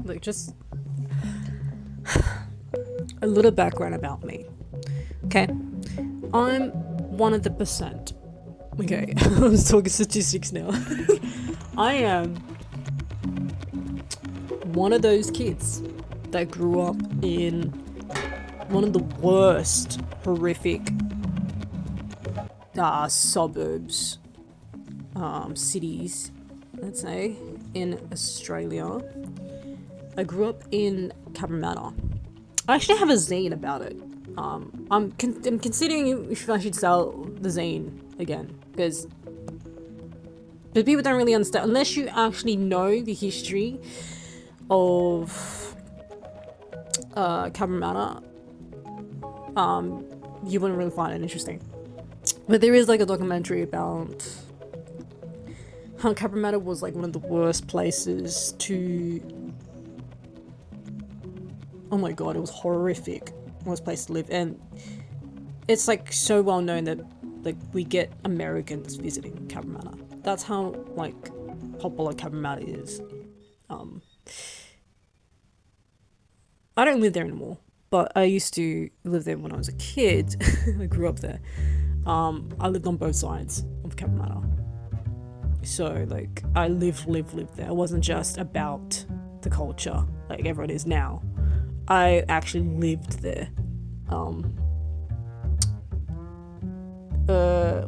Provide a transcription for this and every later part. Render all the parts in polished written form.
Like, just a little background about me. Okay, I'm one of the percent. Okay, I was talking statistics now. I am one of those kids that grew up in one of the worst, horrific suburbs, cities, let's say, in Australia. I grew up in Cabramatta. I actually have a zine about it. I'm considering if I should sell the zine again, because people don't really understand, unless you actually know the history of Cabramatta. You wouldn't really find it interesting. But there is like a documentary about how Cabramatta was like one of the worst places to... Oh my god, it was horrific. Worst place to live. And it's like so well known that like we get Americans visiting Cabramatta. That's how like popular Cabramatta is. I don't live there anymore, but I used to live there when I was a kid. I grew up there. I lived on both sides of Cabramatta. So like I lived there. It wasn't just about the culture like everyone is now. I actually lived there.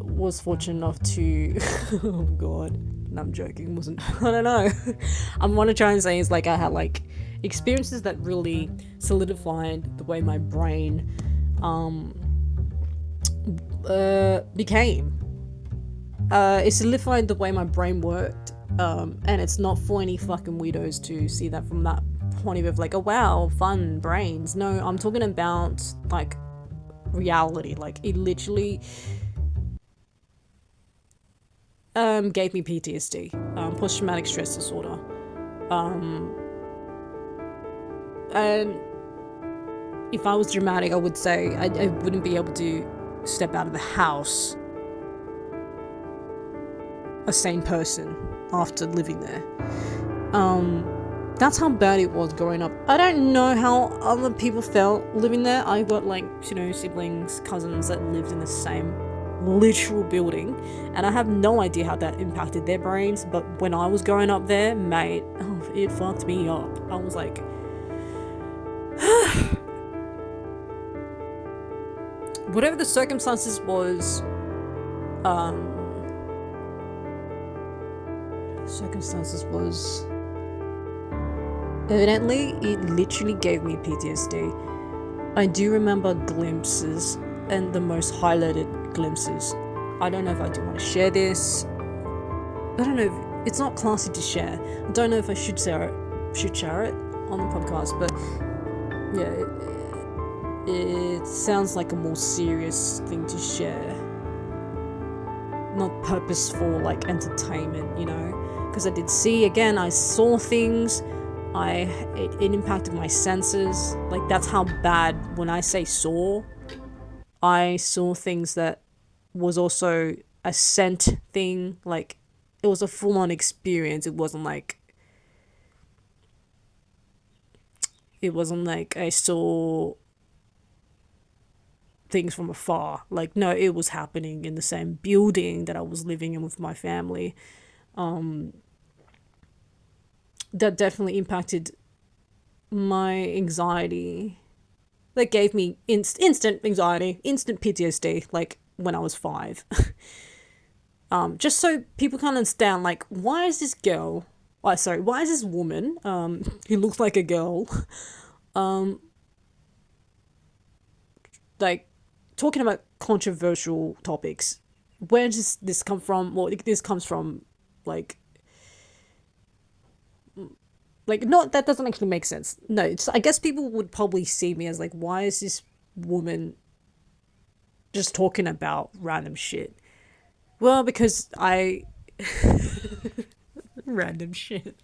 Was fortunate enough to oh god, no, I'm joking, wasn't I don't know. I'm want to try and say is like I had like experiences that really solidified the way my brain became. It solidified the way my brain worked, and it's not for any fucking weirdos to see that from that point of view of like, oh wow, fun brains. No, I'm talking about like reality. Like it literally gave me PTSD, post-traumatic stress disorder, and if I was dramatic, I would say I wouldn't be able to step out of the house a sane person after living there. That's how bad it was growing up. I don't know how other people felt living there. I got like, siblings, cousins that lived in the same literal building, and I have no idea how that impacted their brains, but when I was growing up there, mate, it fucked me up. I was like, whatever the circumstances was, evidently it literally gave me PTSD. I do remember glimpses, and the most highlighted glimpses. I don't know if I do want to share this. I don't know if it's not classy to share. I don't know if I should share it on the podcast, but yeah, it sounds like a more serious thing to share, not purposeful like entertainment, because I did see, again, I saw things. It impacted my senses. Like that's how bad, when I say saw, I saw things that was also a scent thing. Like it was a full-on experience. It wasn't like I saw things from afar. Like, no, it was happening in the same building that I was living in with my family. That definitely impacted my anxiety. That gave me instant anxiety, instant PTSD, like when I was 5. Just so people can understand, like, why is this woman, who looks like a girl, like, talking about controversial topics? Where does this come from? Well, this comes from, like, not, that doesn't actually make sense. No, I guess people would probably see me as like, why is this woman just talking about random shit? Well, because random shit.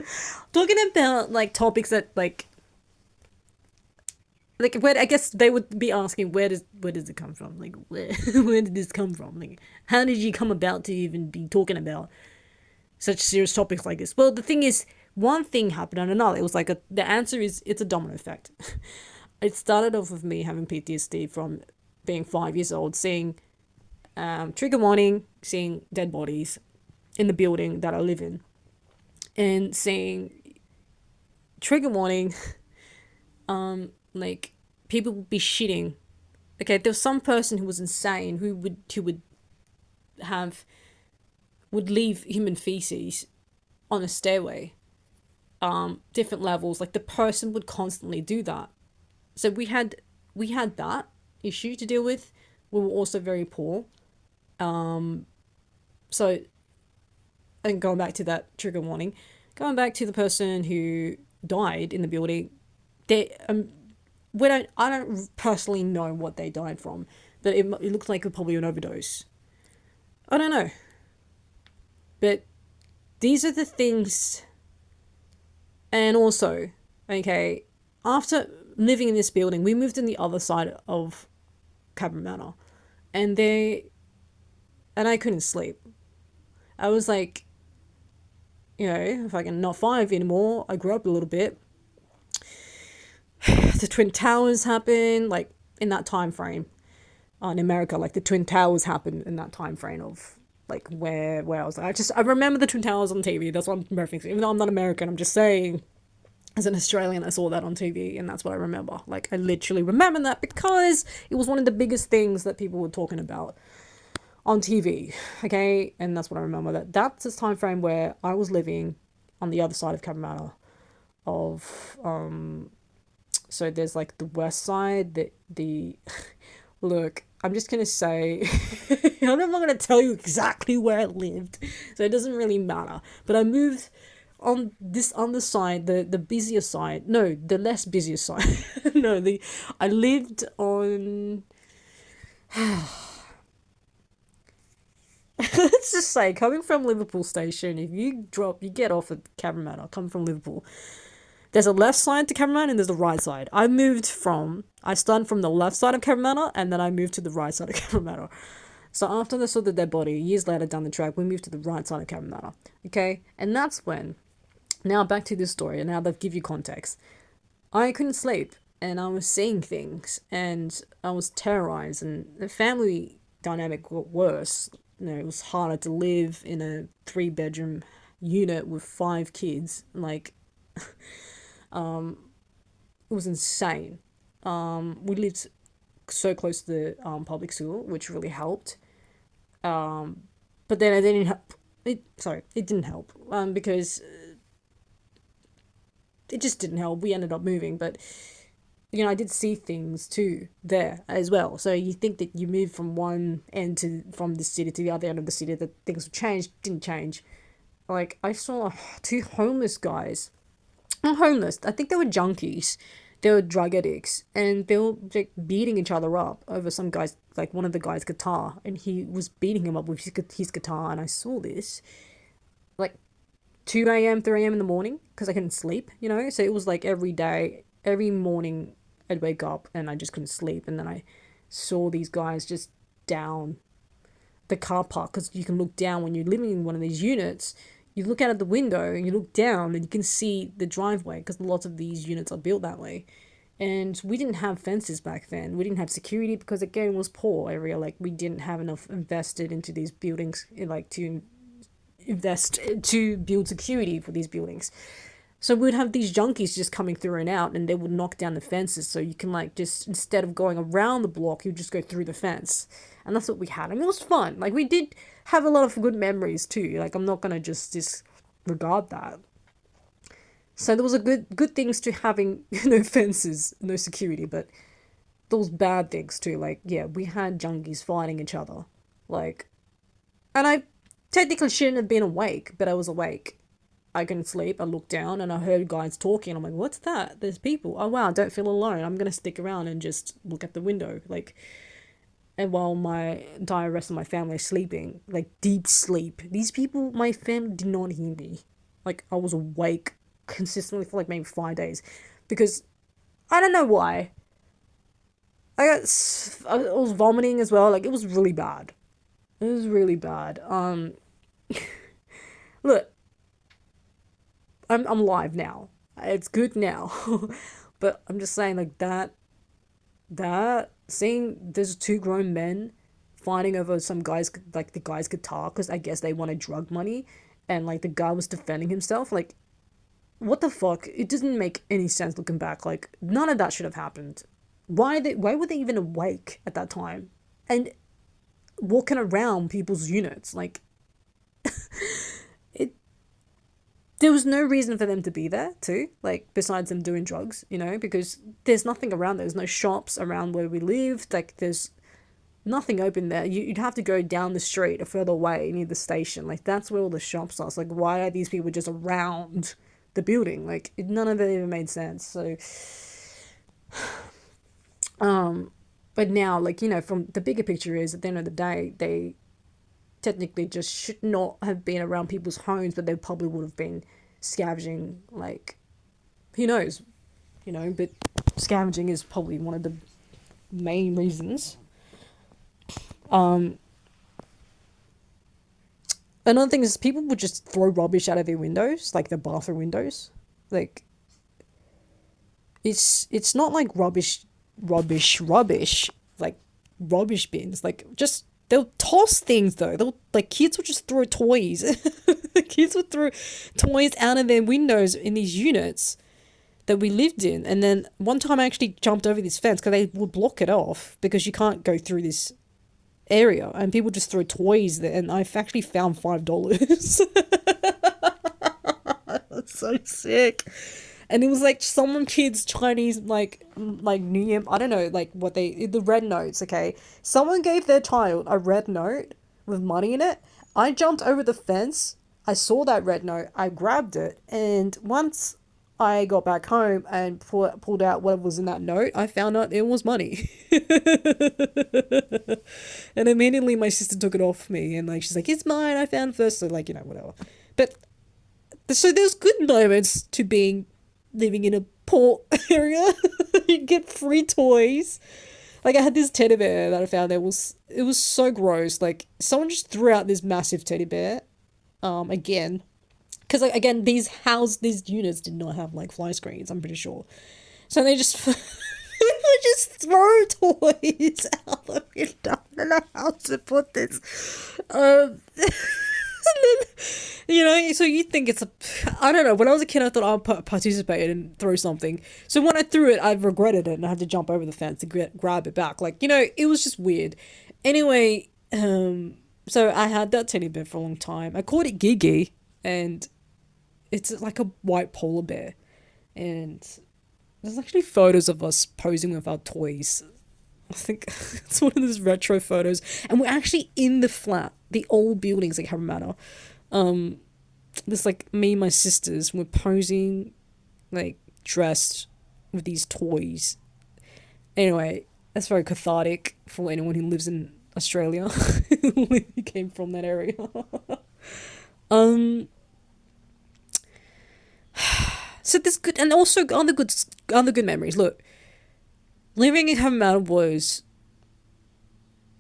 Talking about like topics that like where, I guess they would be asking, where does it come from? Like where did this come from? Like how did you come about to even be talking about such serious topics like this? Well, the thing is, one thing happened and another. It was like the answer is it's a domino effect. It started off with me having PTSD from being 5 years old, seeing trigger warning, seeing dead bodies in the building that I live in, and seeing trigger warning, like people would be shitting. Okay, there was some person who was insane who would leave human feces on a stairway. Different levels, like the person would constantly do that. So we had that issue to deal with. We were also very poor. So, and going back to that trigger warning, going back to the person who died in the building, I don't personally know what they died from, but it looks like probably an overdose. I don't know. But these are the things. And also, okay, after living in this building, we moved in the other side of Cabramatta, and I couldn't sleep. I was like, if I can not 5 anymore. I grew up a little bit. The Twin Towers happened, like, in that time frame. In America, like, the Twin Towers happened in that time frame of, like, where I was. I remember the Twin Towers on TV. That's what I'm referencing. Even though I'm not American, I'm just saying, as an Australian, I saw that on TV, and that's what I remember. Like, I literally remember that because it was one of the biggest things that people were talking about on TV, okay? And that's what I remember. That's this time frame where I was living on the other side of Cabramatta of, so there's, like, the west side, the look, I'm just gonna say, I'm not gonna tell you exactly where I lived, so it doesn't really matter. But I moved on the side, the busier side. No, the less busier side. I lived on. Let's just say, coming from Liverpool Station, if you get off at Cabramatta, come from Liverpool. There's a left side to Cabramatta and there's a right side. I started from the left side of Cabramatta and then I moved to the right side of Cabramatta. So after they saw the dead body, years later down the track, we moved to the right side of Cabramatta. Okay? And that's when, now back to this story, and now they've give you context. I couldn't sleep and I was seeing things and I was terrorized, and the family dynamic got worse. It was harder to live in a 3-bedroom unit with 5 kids. Like, it was insane. We lived so close to the public school, which really helped. But then it didn't help. It didn't help. Because it just didn't help. We ended up moving, but I did see things too there as well. So you think that you move from one end from the city to the other end of the city, that things would change. Didn't change. Like, I saw 2 homeless guys. Not homeless. I think they were junkies. They were drug addicts, and they were like beating each other up over some guy's, like, one of the guy's guitar, and he was beating him up with his guitar. And I saw this, like, 2 a.m., 3 a.m. in the morning, because I couldn't sleep. So it was like every day, every morning, I'd wake up and I just couldn't sleep, and then I saw these guys just down the car park, because you can look down when you're living in one of these units. You look out of the window and you look down and you can see the driveway, because lots of these units are built that way. And we didn't have fences back then. We didn't have security because, again, it was poor area. Like, we didn't have enough invested into these buildings, like, to invest to build security for these buildings. So we'd have these junkies just coming through and out, and they would knock down the fences. So you can, like, just, instead of going around the block, you just go through the fence. And that's what we had. I mean, it was fun. Like, we did have a lot of good memories too. Like, I'm not going to just disregard that. So there was a good things to having no fences, no security, but those bad things too. Like, yeah, we had junkies fighting each other. Like, and I technically shouldn't have been awake, but I was awake. I couldn't sleep. I looked down and I heard guys talking. I'm like, what's that? There's people. Oh, wow, I don't feel alone. I'm going to stick around and just look at the window. Like, and while my entire rest of my family is sleeping, like, deep sleep. These people, my family did not hear me. Like, I was awake consistently for, like, maybe 5 days. Because, I don't know why. I was vomiting as well. Like, it was really bad. It was really bad. Look, I'm live now. It's good now. But I'm just saying, like, that seeing there's two grown men fighting over some guy's, like, the guy's guitar, because I guess they wanted drug money, and like the guy was defending himself. Like, what the fuck? It doesn't make any sense looking back. Like, none of that should have happened. Why were they even awake at that time and walking around people's units? Like, it there was no reason for them to be there too, like, besides them doing drugs, because there's nothing around. There's no shops around where we lived. Like, there's nothing open there. You'd have to go down the street or further away near the station. Like, that's where all the shops are. It's like, why are these people just around the building? Like, none of it even made sense. So but now, like, from the bigger picture is, at the end of the day, they technically just should not have been around people's homes, but they probably would have been scavenging. Like, who knows, but scavenging is probably one of the main reasons. Another thing is, people would just throw rubbish out of their windows, like the bathroom windows. Like, it's not like rubbish, like rubbish bins. Like, just, they'll toss things though. Like, kids would just throw toys. Kids would throw toys out of their windows in these units that we lived in. And then one time I actually jumped over this fence because they would block it off because you can't go through this area, and people just throw toys there, and I've actually found $5. That's so sick. And it was like some kids' Chinese, like New Year, I don't know, like what the red notes, okay? Someone gave their child a red note with money in it. I jumped over the fence, I saw that red note, I grabbed it, and once I got back home and pulled out what was in that note, I found out it was money. And immediately my sister took it off me, and like, she's like, it's mine, I found it first. So, like, whatever. But so there's good moments to living in a poor area. You get free toys. Like, I had this teddy bear that I found. It was so gross. Like, someone just threw out this massive teddy bear. Again, because, like, again, these units did not have, like, fly screens, I'm pretty sure. So they just they just throw toys out the window. I don't know how to put this. And then, so you think it's I don't know. When I was a kid, I thought I'd participate and throw something. So when I threw it, I regretted it, and I had to jump over the fence to grab it back. Like, it was just weird. Anyway, so I had that teddy bear for a long time. I called it Gigi, and it's like a white polar bear. And there's actually photos of us posing with our toys. I think it's one of those retro photos. And we're actually in the flat, the old buildings like Cabramatta. There's like me and my sisters, we're posing, like, dressed with these toys. Anyway, that's very cathartic for anyone who lives in Australia. Who came from that area. So this good, and also other good memories. Look, living in Cabramatta was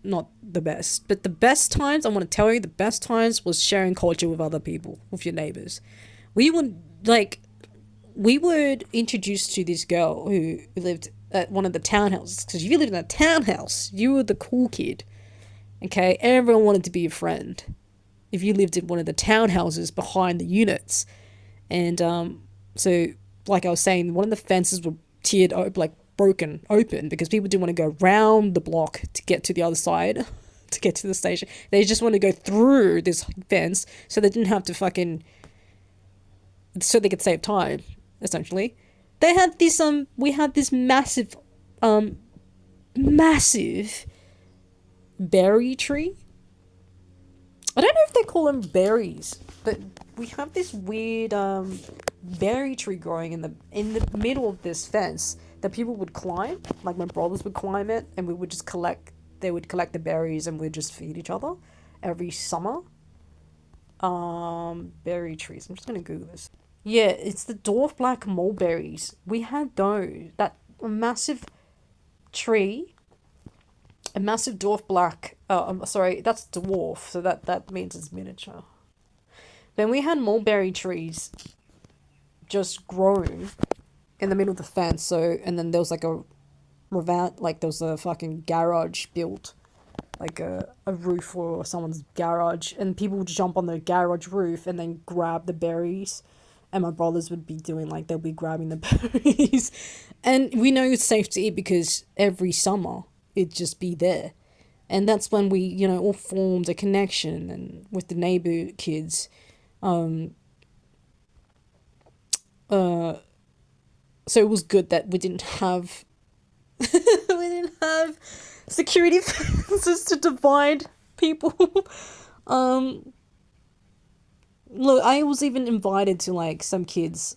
not the best, but the best times, I want to tell you, the best times was sharing culture with other people, with your neighbors. We would introduce to this girl who lived at one of the townhouses, because if you lived in a townhouse, you were the cool kid. Okay, everyone wanted to be your friend if you lived in one of the townhouses behind the units. And so, like I was saying, one of the fences were tiered up, like broken open, because people didn't want to go round the block to get to the other side, to get to the station. They just wanted to go through this fence so they didn't have to so they could save time, essentially. They had this, we had this massive berry tree. I don't know if they call them berries, but we have this weird berry tree growing in the middle of this fence that people would climb. Like, my brothers would climb it, and we would just they would collect the berries, and we'd just feed each other every summer. Berry trees. I'm just gonna Google this. Yeah, it's the dwarf black mulberries. We had those. That massive tree. A massive dwarf black. I'm sorry, that's dwarf, so that means it's miniature. Then we had mulberry trees just grown in the middle of the fence. So, and then there was like a there was a fucking garage built, like a roof for someone's garage, and people would jump on the garage roof and then grab the berries, and my brothers would be doing like, they'll be grabbing the berries, and we know it's safe to eat because every summer it'd just be there. And that's when we, you know, all formed a connection and with the neighbor kids. So it was good that we didn't have security fences to divide people. Look, I was even invited to like some kids'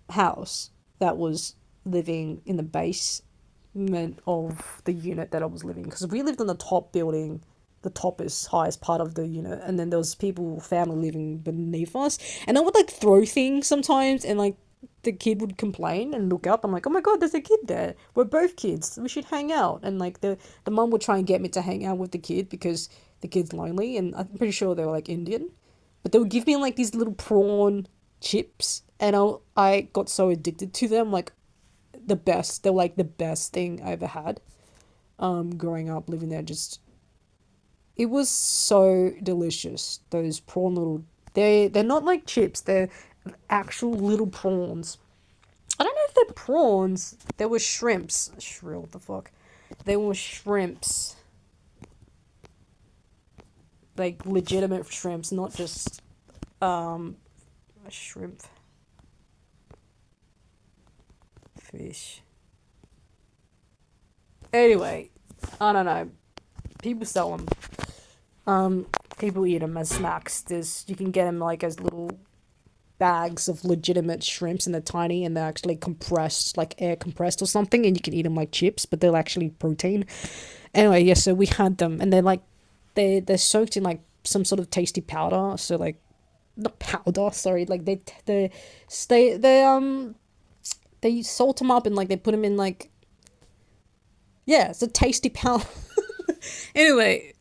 house that was living in the basement of the unit that I was living, because we lived in the top building, the toppest, highest part of the unit, and then there was family living beneath us, and I would like throw things sometimes, and like the kid would complain and look up. I'm like, oh my god, there's a kid there. We're both kids. We should hang out. And like the mum would try and get me to hang out with the kid because the kid's lonely, and I'm pretty sure they were like Indian, but they would give me like these little prawn chips, and I got so addicted to them. Like the best. They're like the best thing I ever had. Growing up living there, just it was so delicious. Those prawn little, they're not like chips. They're actual little prawns. I don't know if they're prawns. They were shrimps. Shrill, what the fuck? They were shrimps. Like legitimate shrimps, not just a shrimp. Fish. Anyway, I don't know. People sell them. People eat them as snacks. You can get them like as little bags of legitimate shrimps, and they're tiny, and they're actually compressed, like air compressed or something, and you can eat them like chips, but they're actually protein. Anyway, yeah, so we had them, and they're like, they're soaked in like some sort of tasty powder. So like, not powder, sorry, like they salt them up, and like they put them in like, yeah, it's a tasty powder. Anyway,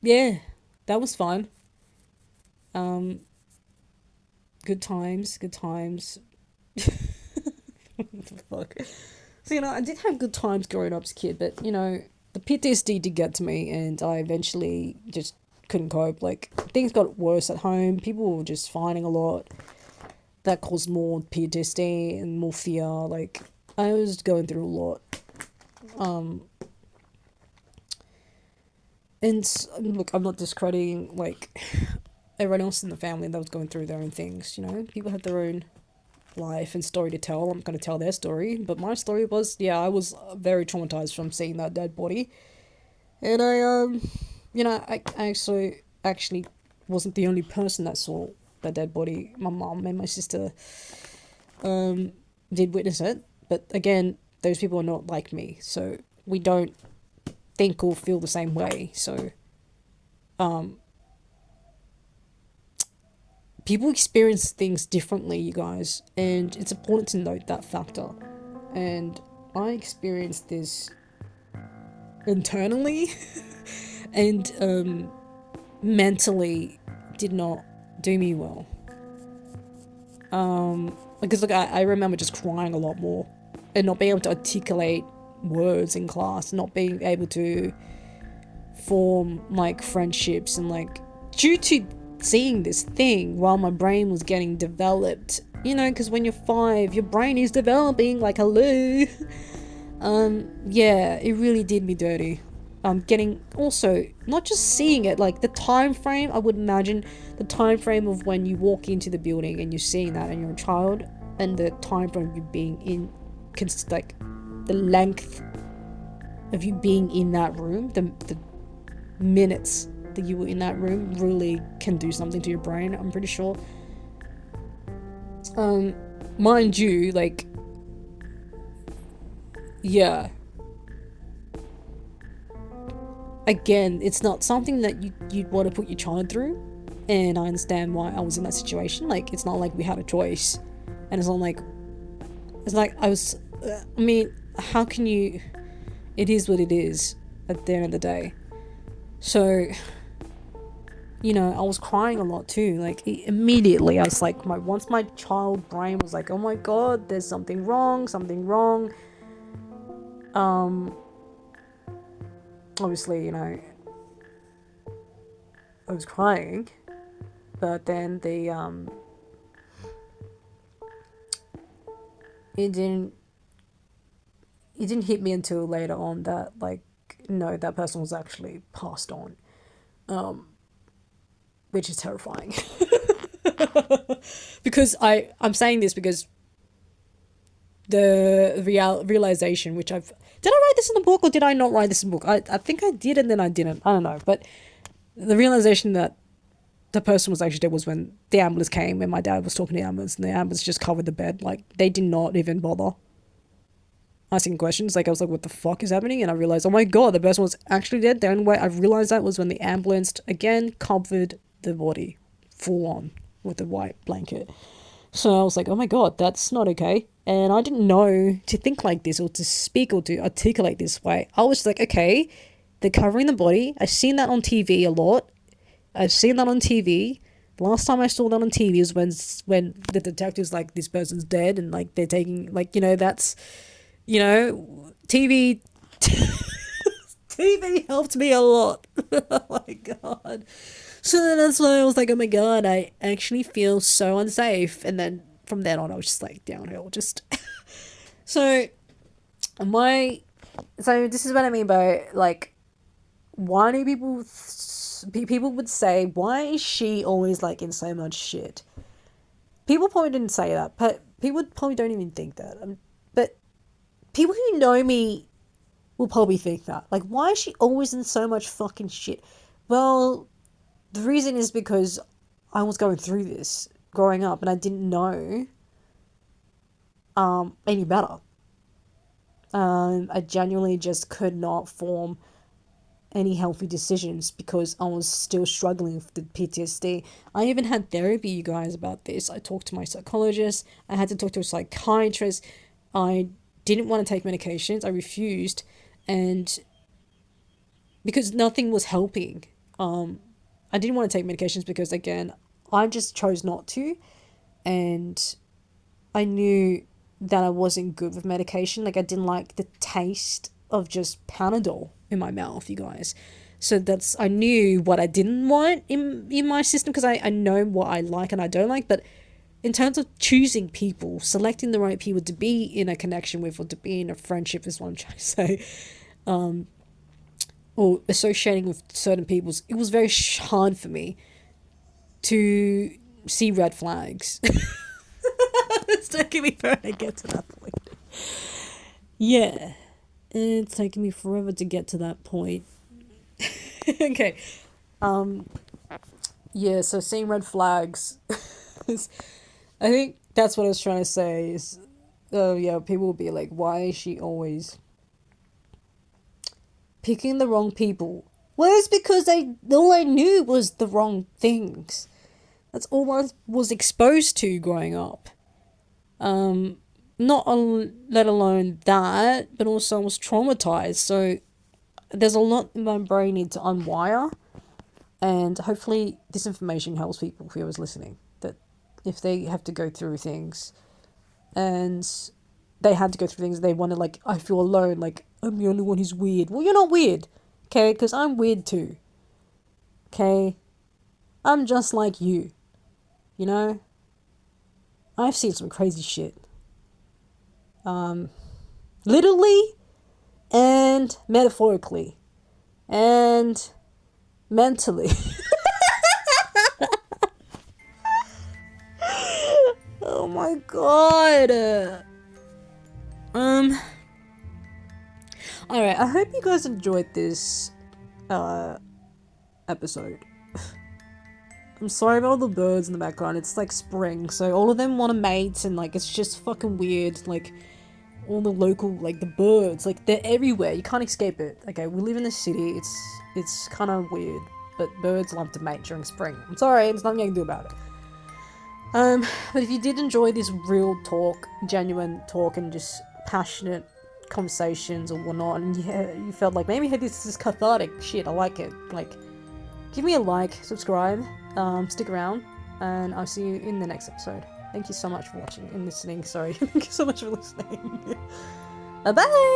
yeah, that was fun. Good times. What the fuck? So, you know, I did have good times growing up as a kid, but, you know, the PTSD did get to me, and I eventually just couldn't cope. Like, things got worse at home. People were just fighting a lot. That caused more PTSD and more fear. Like, I was going through a lot. And look, I'm not discrediting, like, everyone else in the family that was going through their own things, you know? People had their own life and story to tell. I'm going to tell their story. But my story was, yeah, I was very traumatized from seeing that dead body. And I, you know, I actually wasn't the only person that saw that dead body. My mom and my sister did witness it. But again, those people are not like me. So we don't think or feel the same way. So, people experience things differently, you guys, and it's important to note that factor. And I experienced this internally and mentally did not do me well. Because look, I remember just crying a lot more and not being able to articulate words in class, not being able to form like friendships, and like due to seeing this thing while my brain was getting developed, you know, because when you're 5 your brain is developing, like, hello. Yeah, it really did me dirty. Getting also not just seeing it, like the time frame. I would imagine the time frame of when you walk into the building and you're seeing that and you're a child, and the time frame of you being in, like the length of you being in that room, the minutes that you were in that room really can do something to your brain, I'm pretty sure. Mind you, like, yeah, again, it's not something that you'd want to put your child through, and I understand why I was in that situation. Like, it's not like we had a choice, and it's not like, it's like I was, I mean, how can you, it is what it is at the end of the day. So, I was crying a lot too. Like, immediately, I was like, once my child brain was like, oh my god, there's something wrong. Obviously, I was crying, but then it didn't hit me until later on that, like, no, that person was actually passed on, which is terrifying. Because I'm saying this because the realization, which did I write this in the book or did I not write this in the book? I think I did and then I didn't. I don't know. But the realization that the person was actually dead was when the ambulance came and my dad was talking to the ambulance and the ambulance just covered the bed. Like, they did not even bother asking questions. Like, I was like, what the fuck is happening? And I realized, oh my god, the person was actually dead. The only way I realized that was when the ambulance again covered the body full on with a white blanket. So I was like, oh my god, that's not okay. And I didn't know to think like this or to speak or to articulate this way. I was like, okay, they're covering the body. I've seen that on TV a lot. The last time I saw that on TV is when the detective's like, this person's dead, and like they're taking, like, that's, TV TV helped me a lot. Oh my god. So then that's why I was like, oh my god, I actually feel so unsafe. And then from then on, I was just like downhill. So this is what I mean by, like, why do people would say, why is she always like in so much shit? People probably didn't say that, but people probably don't even think that. But people who know me will probably think that. Like, why is she always in so much fucking shit? Well, the reason is because I was going through this growing up and I didn't know any better. I genuinely just could not form any healthy decisions because I was still struggling with the PTSD. I even had therapy, you guys, about this. I talked to my psychologist. I had to talk to a psychiatrist. I didn't want to take medications. I refused. And because nothing was helping. I didn't want to take medications because, again, I just chose not to. And I knew that I wasn't good with medication. Like, I didn't like the taste of just Panadol in my mouth, you guys. So I knew what I didn't want in my system, because I know what I like and I don't like. But in terms of choosing people, selecting the right people to be in a connection with or to be in a friendship is what I'm trying to say, or associating with certain people, it was very hard for me to see red flags. It's taking me forever to get to that point. Yeah. It's taking me forever to get to that point. Okay. Yeah, so seeing red flags. I think that's what I was trying to say is, people will be like, why is she always picking the wrong people? Well, it's because all I knew was the wrong things. That's all I was exposed to growing up. Let alone that, but also I was traumatized. So there's a lot in my brain need to unwire, and hopefully this information helps people who was listening, that if they have to go through things and they had to go through things, they wanted, like, I feel alone, like I'm the only one who's weird. Well, you're not weird, okay? Because I'm weird too, okay? I'm just like you, I've seen some crazy shit. Literally and metaphorically and mentally. Oh my god. Alright, I hope you guys enjoyed this episode. I'm sorry about all the birds in the background. It's like spring, so all of them want to mate, and like it's just fucking weird. Like, all the local, like, the birds, like, they're everywhere. You can't escape it. Okay, we live in the city. It's kind of weird, but birds love to mate during spring. I'm sorry, there's nothing I can do about it. But if you did enjoy this real talk, genuine talk, and just passionate conversations or whatnot, and yeah, you felt like maybe, hey, this is cathartic shit, I like it. Like, give me a like, subscribe, stick around, and I'll see you in the next episode. Thank you so much for watching and listening. Sorry, thank you so much for listening. Bye bye.